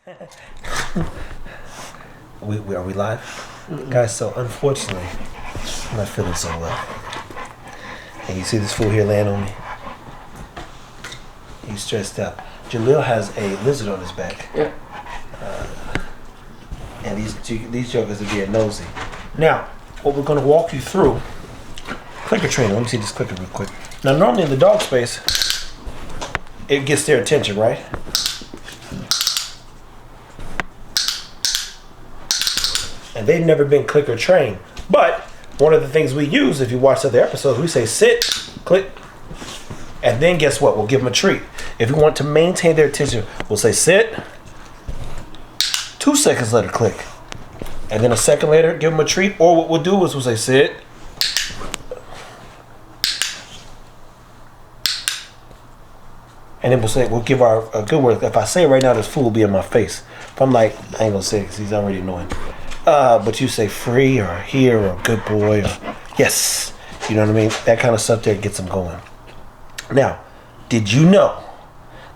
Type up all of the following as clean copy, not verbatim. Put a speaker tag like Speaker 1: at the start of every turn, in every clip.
Speaker 1: Are we live? Mm-hmm. Guys, so unfortunately, I'm not feeling so well. And you see this fool here laying on me? He's stressed out. Jaleel has a lizard on his back.
Speaker 2: Yeah.
Speaker 1: And these jokers are being nosy. Now, what we're going to walk you through, clicker training. Let me see this clicker real quick. Now, normally in the dog space, it gets their attention, right? And they've never been clicker trained. But one of the things we use, if you watch other episodes, we say sit, click, and then guess what? We'll give them a treat. If we want to maintain their attention, we'll say sit, 2 seconds later, click. And then a second later, give them a treat. Or what we'll do is we'll say sit, and then we'll give a good word. If I say it right now, this fool will be in my face. If I'm like, I ain't gonna say it because he's already annoying. But you say free or here or good boy or yes. You know what I mean? That kind of stuff there gets them going. Now, did you know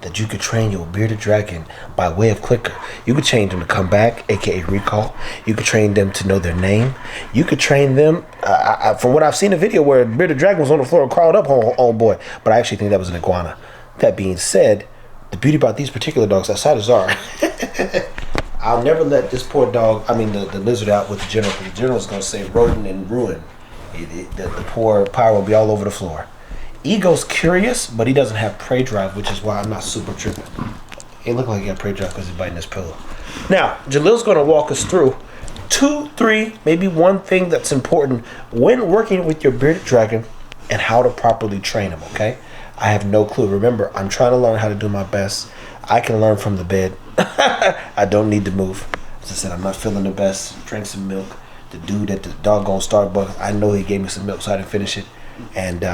Speaker 1: that you could train your bearded dragon by way of clicker? You could train them to come back, aka recall. You could train them to know their name. You could train them, from what I've seen, a video where a bearded dragon was on the floor and crawled up on boy. But I actually think that was an iguana. That being said, the beauty about these particular dogs, outside of Zara, I'll never let this poor dog, the lizard out with the general, because the general is going to say rodent and ruin. The poor pyro will be all over the floor. Ego's curious, but he doesn't have prey drive, which is why I'm not super tripping. He look like he got prey drive because he's biting his pillow. Now, Jaleel's going to walk us through 2, 3, maybe one thing that's important when working with your bearded dragon and how to properly train him, okay? I have no clue. Remember, I'm trying to learn how to do my best. I can learn from the bed. I don't need to move. As I said, I'm not feeling the best. Drank some milk. The dude at the doggone Starbucks, I know he gave me some milk so I didn't finish it. And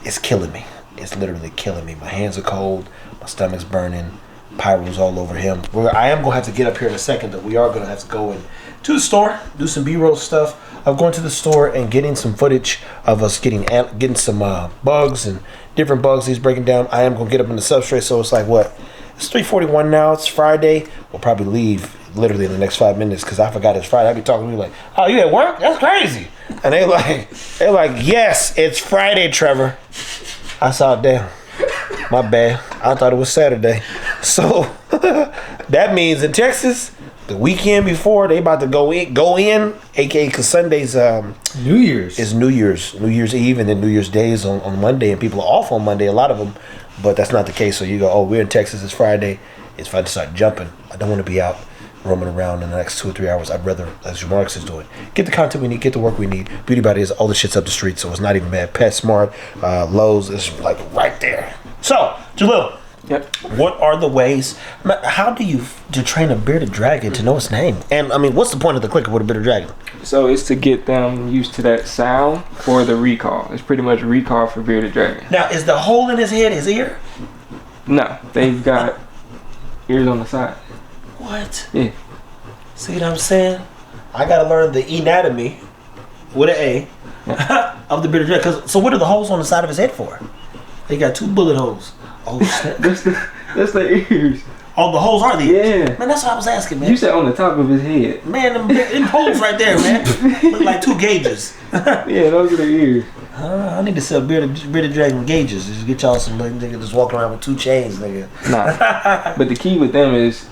Speaker 1: it's killing me. It's literally killing me. My hands are cold. My stomach's burning. Pyro's all over him. I am going to have to get up here in a second, though. We are going to have to go to the store, do some B-roll stuff of going to the store and getting some footage of us getting some bugs and different bugs he's breaking down. I am going to get up in the substrate, so it's like, what? It's 3:41 now. It's Friday. We'll probably leave literally in the next 5 minutes because I forgot it's Friday. I'll be talking to you like, oh, you at work? That's crazy. And they're like, yes, it's Friday, Trevor. I saw it down. My bad. I thought it was Saturday. So that means in Texas, the weekend before they about to go in, aka because Sunday's
Speaker 2: New Year's.
Speaker 1: Is New Year's Eve, and then New Year's Day is on Monday, and people are off on Monday, a lot of them, but that's not the case. So you go, oh, we're in Texas, it's Friday, it's fun to start jumping. I don't want to be out roaming around in the next 2 or 3 hours. I'd rather, as Jamarcus is doing, get the content we need, get the work we need. Beauty about it is all the shit's up the street, so it's not even bad. PetSmart, Lowe's is like right there. So, Jaleel.
Speaker 2: Yep.
Speaker 1: What are the ways? How do you train a bearded dragon to know its name? And what's the point of the clicker with a bearded dragon?
Speaker 2: So it's to get them used to that sound for the recall. It's pretty much recall for bearded dragon.
Speaker 1: Now, is the hole in his head his ear?
Speaker 2: No, they've got ears on the side.
Speaker 1: What?
Speaker 2: Yeah.
Speaker 1: See what I'm saying? I gotta learn the anatomy with an A of the bearded dragon. So what are the holes on the side of his head for? They got 2 bullet holes. Oh, snap.
Speaker 2: that's the ears.
Speaker 1: Oh, the holes are the ears?
Speaker 2: Yeah.
Speaker 1: Man, that's what I was asking, man.
Speaker 2: You said on the top of his head.
Speaker 1: Man, them holes right there, man. Look like 2 gauges.
Speaker 2: Yeah, those are the ears.
Speaker 1: I need to sell bearded dragon gauges. Just get y'all some nigga just walking around with 2 chains, nigga.
Speaker 2: Nah. But the key with them is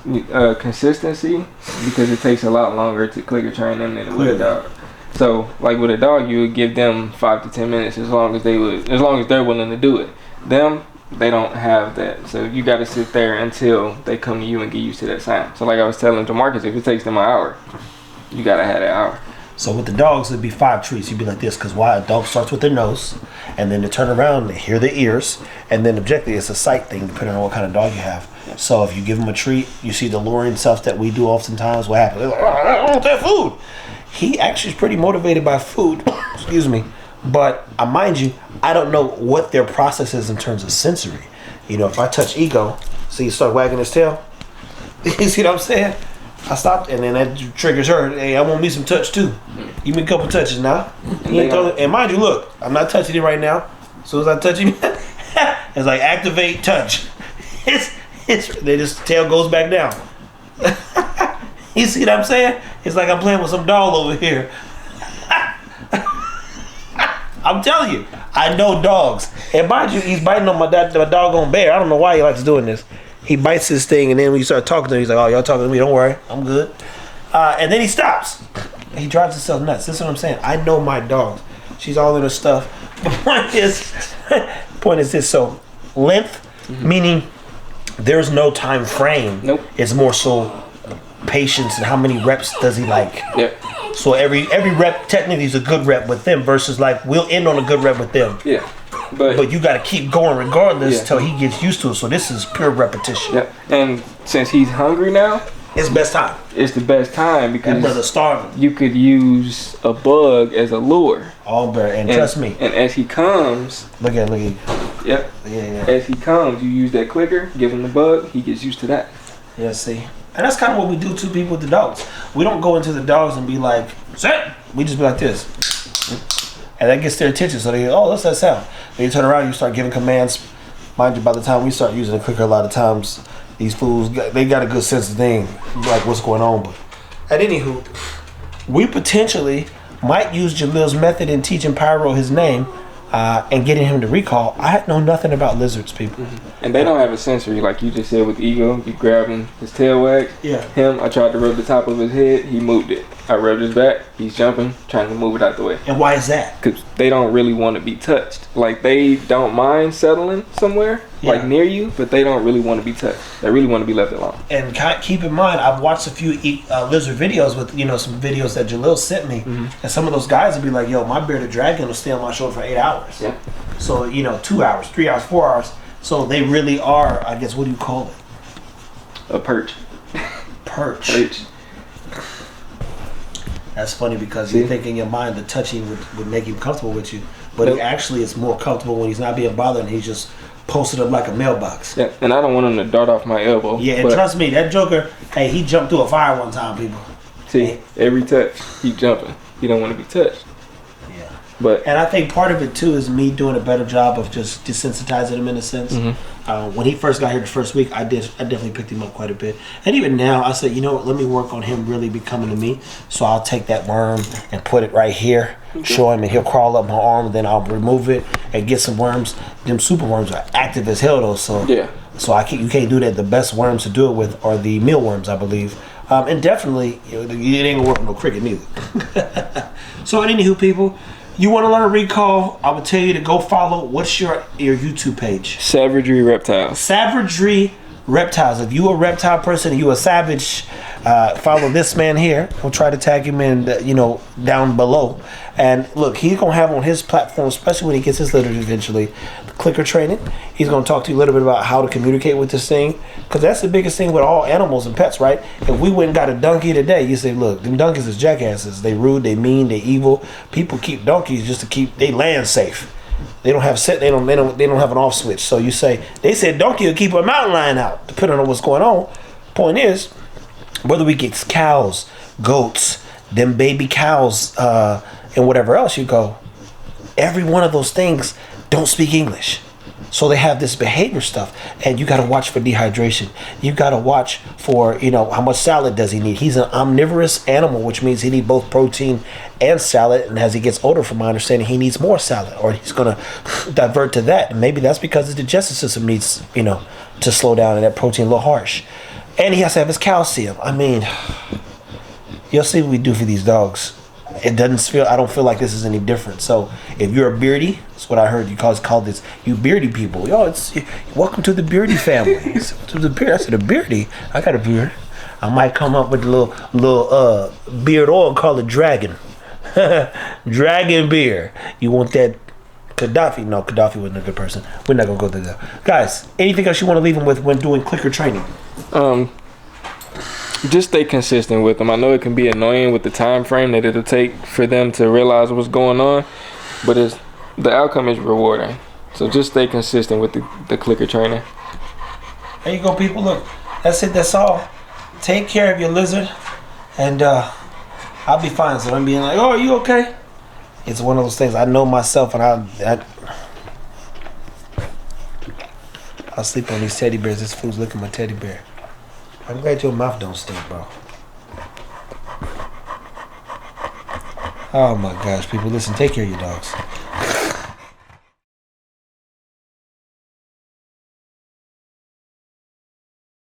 Speaker 2: consistency, because it takes a lot longer to clicker train them than with a dog. So, like with a dog, you would give them 5 to 10 minutes as long as they're willing to do it. Them, they don't have that. So you got to sit there until they come to you and get used to that sound. So like I was telling Jamarcus, if it takes them an hour, you got to have that hour.
Speaker 1: So with the dogs, it'd be 5 treats. You'd be like this, because why? A dog starts with their nose, and then they turn around, they hear their ears, and then objectively, it's a sight thing, depending on what kind of dog you have. So if you give them a treat, you see the luring stuff that we do oftentimes, what happens? They're like, I don't want that food. He actually is pretty motivated by food, excuse me. But mind you, I don't know what their process is in terms of sensory. You know, if I touch Ego, see, he start wagging his tail. You see what I'm saying? I stopped, and then that triggers her. Hey, I want me some touch too. Give me a couple touches now. And mind you, look, I'm not touching it right now. As soon as I touch him, it's like activate touch. They just tail goes back down. You see what I'm saying? It's like I'm playing with some doll over here. I'm telling you, I know dogs. And mind you, he's biting on my doggone bear. I don't know why he likes doing this. He bites this thing, and then when you start talking to him, he's like, "Oh, y'all talking to me? Don't worry, I'm good." And then he stops. He drives himself nuts. This is what I'm saying. I know my dogs. She's all in her stuff. The point is this. So length, meaning there's no time frame.
Speaker 2: Nope.
Speaker 1: It's more so patience and how many reps does he like.
Speaker 2: Yep.
Speaker 1: So every rep technically is a good rep with them versus like we'll end on a good rep with them.
Speaker 2: Yeah. But
Speaker 1: you got to keep going regardless till he gets used to it. So this is pure repetition.
Speaker 2: Yep. And since he's hungry now,
Speaker 1: it's best time.
Speaker 2: It's the best time because
Speaker 1: that brother's starving.
Speaker 2: You could use a bug as a lure.
Speaker 1: All better. And trust me.
Speaker 2: And as he comes,
Speaker 1: look at.
Speaker 2: Yep.
Speaker 1: Yeah.
Speaker 2: As he comes, you use that clicker, give him the bug, he gets used to that.
Speaker 1: Yeah. See. And that's kind of what we do to people with the dogs. We don't go into the dogs and be like, "Sit." We just be like this. And that gets their attention. So they go, "Oh, what's that sound?" Then you turn around, you start giving commands. Mind you, by the time we start using the clicker, a lot of times, these fools, they got a good sense of thing, like what's going on. But at anywho, we potentially might use Jalil's method in teaching Pyro his name and getting him to recall. I know nothing about lizards, people.
Speaker 2: And they don't have a sensory, like you just said with Ego. You grab him, his tail wags.
Speaker 1: Yeah.
Speaker 2: Him, I tried to rub the top of his head, he moved it. I rubbed his back, he's jumping, trying to move it out the way.
Speaker 1: And why is that?
Speaker 2: Because they don't really want to be touched. Like, they don't mind settling somewhere, like near you, but they don't really want to be touched. They really want to be left alone.
Speaker 1: And keep in mind, I've watched a few lizard videos with, some videos that Jalil sent me. And some of those guys would be like, "Yo, my bearded dragon will stay on my shoulder for 8 hours."
Speaker 2: Yeah.
Speaker 1: So, 2 hours, 3 hours, 4 hours. So they really are, I guess, what do you call it?
Speaker 2: A perch.
Speaker 1: Perch. That's funny because you think in your mind the touching would make him comfortable with you. But actually it's more comfortable when he's not being bothered and he's just posted up like a mailbox.
Speaker 2: Yeah, and I don't want him to dart off my elbow.
Speaker 1: Yeah, and trust me, that joker, hey, he jumped through a fire one time, people.
Speaker 2: See, every touch, he jumping. He don't want to be touched.
Speaker 1: Yeah. And I think part of it too is me doing a better job of just desensitizing him in a sense. When he first got here the first week, I definitely picked him up quite a bit. And even now, I said, you know what, let me work on him really becoming to me. So I'll take that worm and put it right here, show him, and he'll crawl up my arm, and then I'll remove it and get some worms. Them super worms are active as hell though, so so you can't do that. The best worms to do it with are the mealworms, I believe. And definitely, it ain't gonna work with no cricket neither. So anywho, people, you want to learn recall, I would tell you to go follow, what's your YouTube page?
Speaker 2: Savagery Reptiles.
Speaker 1: Savagery Reptiles. If you a reptile person, you a savage, follow this man here. We'll try to tag him in, down below. And look, he's going to have on his platform, especially when he gets his litter eventually, the clicker training. He's going to talk to you a little bit about how to communicate with this thing. Because that's the biggest thing with all animals and pets, right? If we went and got a donkey today, you say, look, them donkeys is jackasses. They rude, they mean, they evil. People keep donkeys just to keep they land safe. They don't have they don't have an off switch. So you say, they said donkey will keep a mountain lion out, depending on what's going on. Point is, whether we get cows, goats, them baby cows, and whatever else you go, every one of those things don't speak English. So they have this behavior stuff, and you got to watch for dehydration. You got to watch for, how much salad does he need. He's an omnivorous animal, which means he needs both protein and salad. And as he gets older, from my understanding, he needs more salad, or he's going to divert to that. And maybe that's because his digestive system needs, to slow down, and that protein a little harsh. And he has to have his calcium. I mean, you'll see what we do for these dogs. I don't feel like this is any different. So if you're a beardy, that's what I heard you call this, you beardy people. Welcome to the beardy family. To the beard. I said, a beardy? I got a beard. I might come up with a little beard oil, call it Dragon. Dragon beard. You want that Gaddafi? No, Gaddafi wasn't a good person. We're not going to go through that. Guys, anything else you want to leave them with when doing clicker training?
Speaker 2: Just stay consistent with them. I know it can be annoying with the time frame that it'll take for them to realize what's going on, but the outcome is rewarding. So just stay consistent with the clicker training.
Speaker 1: There you go, people. Look, that's it. That's all. Take care of your lizard, and I'll be fine. So I'm being like, "Oh, are you okay?" It's one of those things. I know myself, and I sleep on these teddy bears. This fool's licking my teddy bear. I'm glad your mouth don't stink, bro. Oh my gosh, people, listen, take care of your dogs.